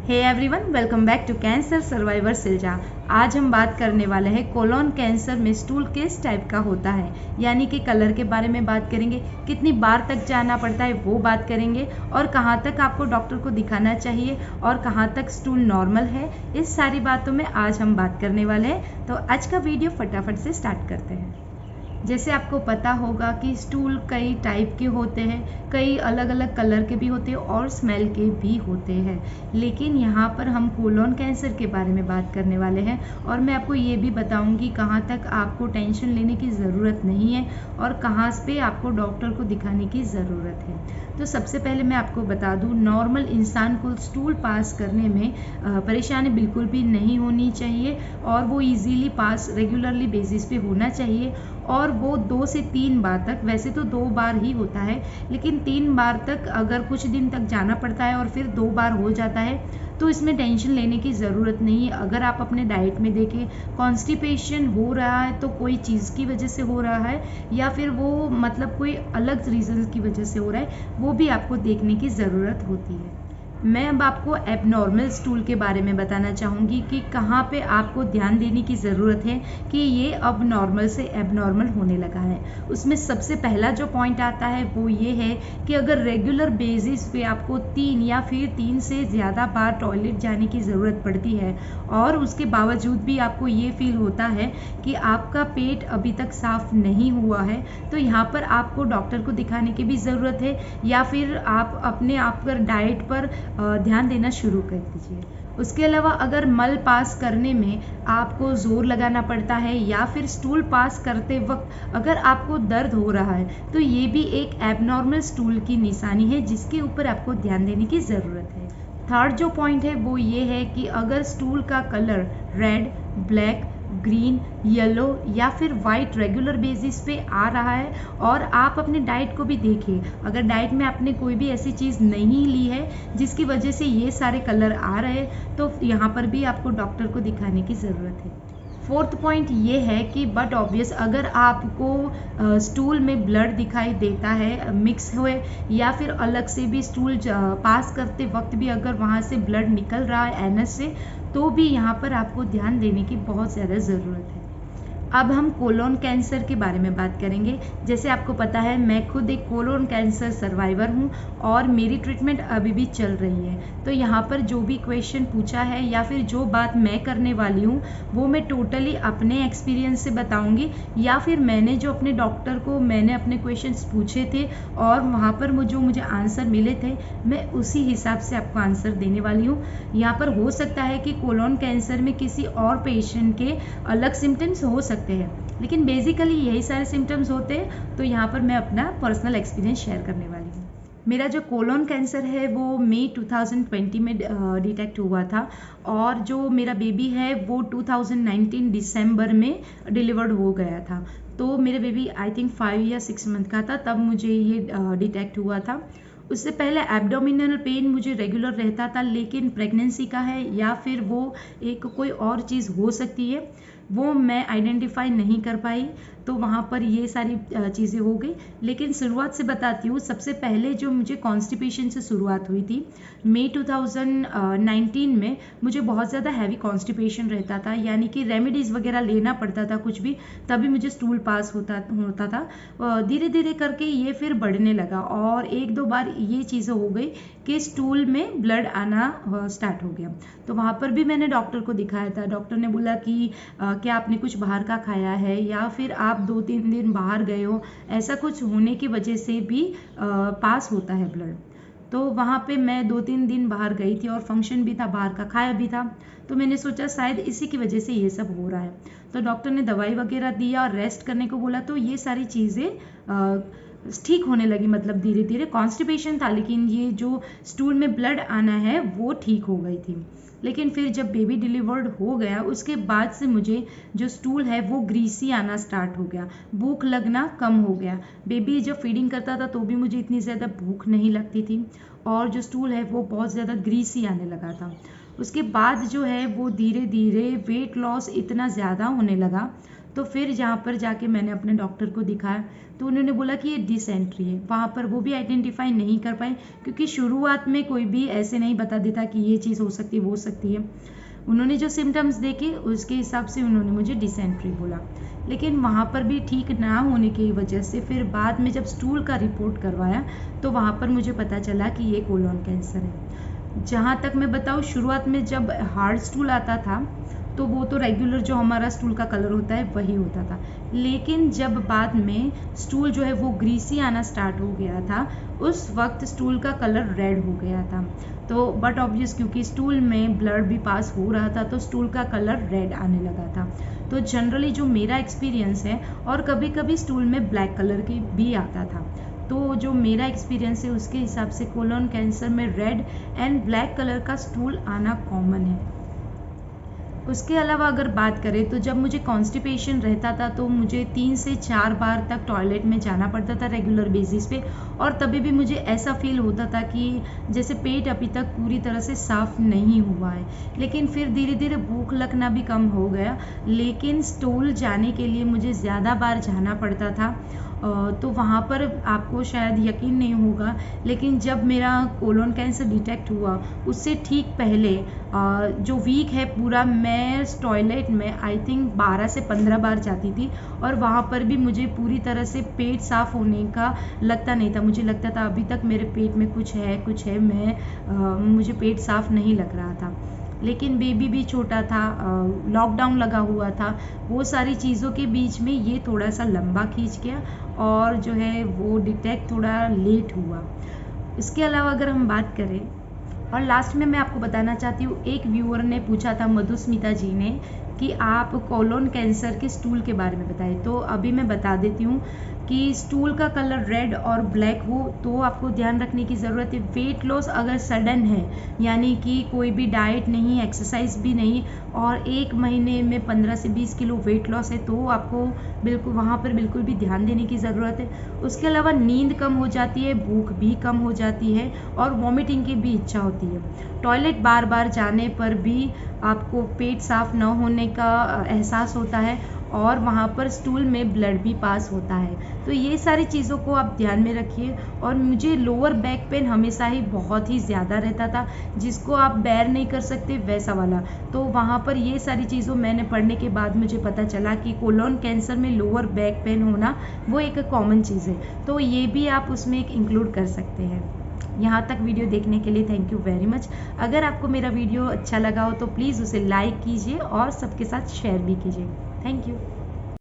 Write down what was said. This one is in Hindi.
Hey everyone, welcome back to cancer survivor Silja. आज हम बात करने वाले हैं कोलोन कैंसर में स्टूल किस टाइप का होता है, यानी कि कलर के बारे में बात करेंगे, कितनी बार तक जाना पड़ता है वो बात करेंगे, और कहाँ तक आपको डॉक्टर को दिखाना चाहिए और कहाँ तक स्टूल नॉर्मल है। इस सारी बातों में आज हम बात करने वाले हैं। तो आज का वीडियो फटाफट से स्टार्ट करते हैं। जैसे आपको पता होगा कि स्टूल कई टाइप के होते हैं, कई अलग अलग कलर के भी होते हैं और स्मेल के भी होते हैं, लेकिन यहाँ पर हम कोलोन कैंसर के बारे में बात करने वाले हैं। और मैं आपको ये भी बताऊंगी कहाँ तक आपको टेंशन लेने की ज़रूरत नहीं है और कहाँ पे आपको डॉक्टर को दिखाने की ज़रूरत है। तो सबसे पहले मैं आपको बता दूं, नॉर्मल इंसान को स्टूल पास करने में परेशानी बिल्कुल भी नहीं होनी चाहिए और वो इजीली पास रेगुलरली बेसिस पे होना चाहिए। और वो 2 से 3 बार तक, वैसे तो 2 बार ही होता है, लेकिन 3 बार तक अगर कुछ दिन तक जाना पड़ता है और फिर 2 बार हो जाता है तो इसमें टेंशन लेने की ज़रूरत नहीं है। अगर आप अपने डाइट में देखें, कॉन्स्टिपेशन हो रहा है तो कोई चीज़ की वजह से हो रहा है या फिर वो मतलब कोई अलग रीज़न की वजह से हो रहा है, वो भी आपको देखने की ज़रूरत होती है। मैं अब आपको एबनॉर्मल स्टूल के बारे में बताना चाहूँगी कि कहाँ पे आपको ध्यान देने की ज़रूरत है कि ये अब नॉर्मल से एबनॉर्मल होने लगा है। उसमें सबसे पहला जो पॉइंट आता है वो ये है कि अगर रेगुलर बेसिस पे आपको 3 या फिर 3 से ज़्यादा बार टॉयलेट जाने की ज़रूरत पड़ती है और उसके बावजूद भी आपको ये फील होता है कि आपका पेट अभी तक साफ नहीं हुआ है, तो यहाँ पर आपको डॉक्टर को दिखाने की भी ज़रूरत है, या फिर आप अपने आप पर डाइट पर ध्यान देना शुरू कर दीजिए। उसके अलावा अगर मल पास करने में आपको ज़ोर लगाना पड़ता है या फिर स्टूल पास करते वक्त अगर आपको दर्द हो रहा है, तो ये भी एक एबनॉर्मल स्टूल की निशानी है जिसके ऊपर आपको ध्यान देने की ज़रूरत है। थर्ड जो पॉइंट है वो ये है कि अगर स्टूल का colour red, black, green, yellow या फिर वाइट रेगुलर बेसिस पे आ रहा है और आप अपने डाइट को भी देखिए, अगर डाइट में आपने कोई भी ऐसी चीज़ नहीं ली है जिसकी वजह से ये सारे कलर आ रहे हैं, तो यहाँ पर भी आपको डॉक्टर को दिखाने की ज़रूरत है। फोर्थ पॉइंट ये है कि बट ऑब्वियस अगर आपको स्टूल में ब्लड दिखाई देता है मिक्स हुए या फिर अलग से भी स्टूल पास करते वक्त भी अगर वहाँ से ब्लड निकल रहा है एनस से, तो भी यहाँ पर आपको ध्यान देने की बहुत ज़्यादा ज़रूरत है। अब हम कोलोन कैंसर के बारे में बात करेंगे। जैसे आपको पता है मैं खुद एक कोलोन कैंसर सर्वाइवर हूँ और मेरी ट्रीटमेंट अभी भी चल रही है। तो यहाँ पर जो भी क्वेश्चन पूछा है या फिर जो बात मैं करने वाली हूँ वो मैं टोटली अपने एक्सपीरियंस से बताऊँगी, या फिर मैंने जो अपने डॉक्टर को मैंने अपने क्वेश्चंस पूछे थे और वहाँ पर मुझे आंसर मिले थे, मैं उसी हिसाब से आपको आंसर देने वाली हूँ। यहाँ पर हो सकता है कि कोलोन कैंसर में किसी और पेशेंट के अलग सिम्टम्स हो सकते हैं, लेकिन बेसिकली यही सारे सिम्टम्स होते हैं। तो यहाँ पर मैं अपना पर्सनल एक्सपीरियंस शेयर करने वाली हूँ। मेरा जो कोलोन कैंसर है वो मई 2020 में डिटेक्ट हुआ था और जो मेरा बेबी है वो 2019 दिसंबर में डिलीवर्ड हो गया था। तो मेरा बेबी आई थिंक 5 या 6 मंथ का था तब मुझे ये डिटेक्ट हुआ था। उससे पहले एब्डोमिनल पेन मुझे रेगुलर रहता था, लेकिन प्रेगनेंसी का है या फिर वो एक कोई और चीज़ हो सकती है वो मैं आइडेंटिफाई नहीं कर पाई, तो वहाँ पर ये सारी चीज़ें हो गई। लेकिन शुरुआत से बताती हूँ, सबसे पहले जो मुझे कॉन्स्टिपेशन से शुरुआत हुई थी मई 2019 में, मुझे बहुत ज़्यादा हैवी कॉन्स्टिपेशन रहता था, यानी कि रेमेडीज़ वगैरह लेना पड़ता था कुछ भी, तभी मुझे स्टूल पास होता था। धीरे धीरे करके ये फिर बढ़ने लगा और 1-2 बार ये चीज़ें हो गई कि स्टूल में ब्लड आना स्टार्ट हो गया। तो वहाँ पर भी मैंने डॉक्टर को दिखाया था। डॉक्टर ने बोला कि क्या आपने कुछ बाहर का खाया है या फिर आप 2-3 दिन बाहर गए हो, ऐसा कुछ होने की वजह से भी पास होता है ब्लड। तो वहाँ पे मैं 2-3 दिन बाहर गई थी और फंक्शन भी था, बाहर का खाया भी था, तो मैंने सोचा शायद इसी की वजह से ये सब हो रहा है। तो डॉक्टर ने दवाई वगैरह दिया और रेस्ट करने को बोला, तो ये सारी चीज़ें ठीक होने लगी। मतलब धीरे धीरे कॉन्स्टिपेशन था, लेकिन ये जो स्टूल में ब्लड आना है वो ठीक हो गई थी। लेकिन फिर जब बेबी डिलीवर्ड हो गया उसके बाद से मुझे जो स्टूल है वो ग्रीसी आना स्टार्ट हो गया, भूख लगना कम हो गया। बेबी जब फीडिंग करता था तो भी मुझे इतनी ज़्यादा भूख नहीं लगती थी और जो स्टूल है वो बहुत ज़्यादा ग्रीसी आने लगा था। उसके बाद जो है वो धीरे धीरे वेट लॉस इतना ज़्यादा होने लगा, तो फिर जहाँ पर जाके मैंने अपने डॉक्टर को दिखाया तो उन्होंने बोला कि ये डिसेंट्री है। वहाँ पर वो भी आइडेंटिफाई नहीं कर पाए, क्योंकि शुरुआत में कोई भी ऐसे नहीं बता देता कि ये चीज़ हो सकती है, वो हो सकती है। उन्होंने जो सिम्टम्स देखे उसके हिसाब से उन्होंने मुझे डिसेंट्री बोला। लेकिन वहाँ पर भी ठीक ना होने की वजह से फिर बाद में जब स्टूल का रिपोर्ट करवाया तो वहाँ पर मुझे पता चला कि ये कोलोन कैंसर है। जहाँ तक मैं बताऊँ, शुरुआत में जब हार्ड स्टूल आता था तो वो तो रेगुलर जो हमारा स्टूल का कलर होता है वही होता था, लेकिन जब बाद में स्टूल जो है वो ग्रीसी आना स्टार्ट हो गया था, उस वक्त स्टूल का कलर रेड हो गया था। तो बट ऑब्वियस क्योंकि स्टूल में ब्लड भी पास हो रहा था तो स्टूल का कलर रेड आने लगा था। तो जनरली जो मेरा एक्सपीरियंस है, और कभी कभी स्टूल में ब्लैक कलर की भी आता था, तो जो मेरा एक्सपीरियंस है उसके हिसाब से कोलोन कैंसर में रेड एंड ब्लैक कलर का स्टूल आना कॉमन है। उसके अलावा अगर बात करें तो जब मुझे कॉन्स्टिपेशन रहता था तो मुझे 3 से 4 बार तक टॉयलेट में जाना पड़ता था रेगुलर बेसिस पे, और तभी भी मुझे ऐसा फील होता था कि जैसे पेट अभी तक पूरी तरह से साफ़ नहीं हुआ है। लेकिन फिर धीरे धीरे भूख लगना भी कम हो गया, लेकिन स्टूल जाने के लिए मुझे ज़्यादा बार जाना पड़ता था। तो वहाँ पर आपको शायद यकीन नहीं होगा, लेकिन जब मेरा कोलोन कैंसर डिटेक्ट हुआ उससे ठीक पहले जो वीक है पूरा मैं टॉयलेट में आई थिंक 12 से 15 बार जाती थी, और वहाँ पर भी मुझे पूरी तरह से पेट साफ होने का लगता नहीं था। मुझे लगता था अभी तक मेरे पेट में कुछ है, मुझे पेट साफ नहीं लग रहा था। लेकिन बेबी भी छोटा था, लॉकडाउन लगा हुआ था, वो सारी चीज़ों के बीच में ये थोड़ा सा लंबा खींच गया और जो है वो डिटेक्ट थोड़ा लेट हुआ। इसके अलावा अगर हम बात करें, और लास्ट में मैं आपको बताना चाहती हूँ, एक व्यूअर ने पूछा था, मधुस्मिता जी ने, कि आप कोलोन कैंसर के स्टूल के बारे में बताएं। तो अभी मैं बता देती हूँ कि स्टूल का कलर रेड और ब्लैक हो तो आपको ध्यान रखने की ज़रूरत है। वेट लॉस अगर सडन है, यानी कि कोई भी डाइट नहीं, एक्सरसाइज भी नहीं, और 1 महीने में 15 से 20 किलो वेट लॉस है, तो आपको बिल्कुल वहाँ पर बिल्कुल भी ध्यान देने की ज़रूरत है। उसके अलावा नींद कम हो जाती है, भूख भी कम हो जाती है, और वॉमिटिंग की भी इच्छा होती है। टॉयलेट बार बार जाने पर भी आपको पेट साफ न होने का एहसास होता है, और वहाँ पर स्टूल में ब्लड भी पास होता है। तो ये सारी चीज़ों को आप ध्यान में रखिए। और मुझे लोअर बैक पेन हमेशा ही बहुत ही ज़्यादा रहता था, जिसको आप बेयर नहीं कर सकते वैसा वाला। तो वहाँ पर ये सारी चीज़ों मैंने पढ़ने के बाद मुझे पता चला कि कोलोन कैंसर में लोअर बैक पेन होना वो एक कॉमन चीज़ है, तो ये भी आप उसमें एक इंक्लूड कर सकते हैं। यहाँ तक वीडियो देखने के लिए थैंक यू वेरी मच। अगर आपको मेरा वीडियो अच्छा लगा हो तो प्लीज़ उसे लाइक कीजिए और सबके साथ शेयर भी कीजिए। Thank you.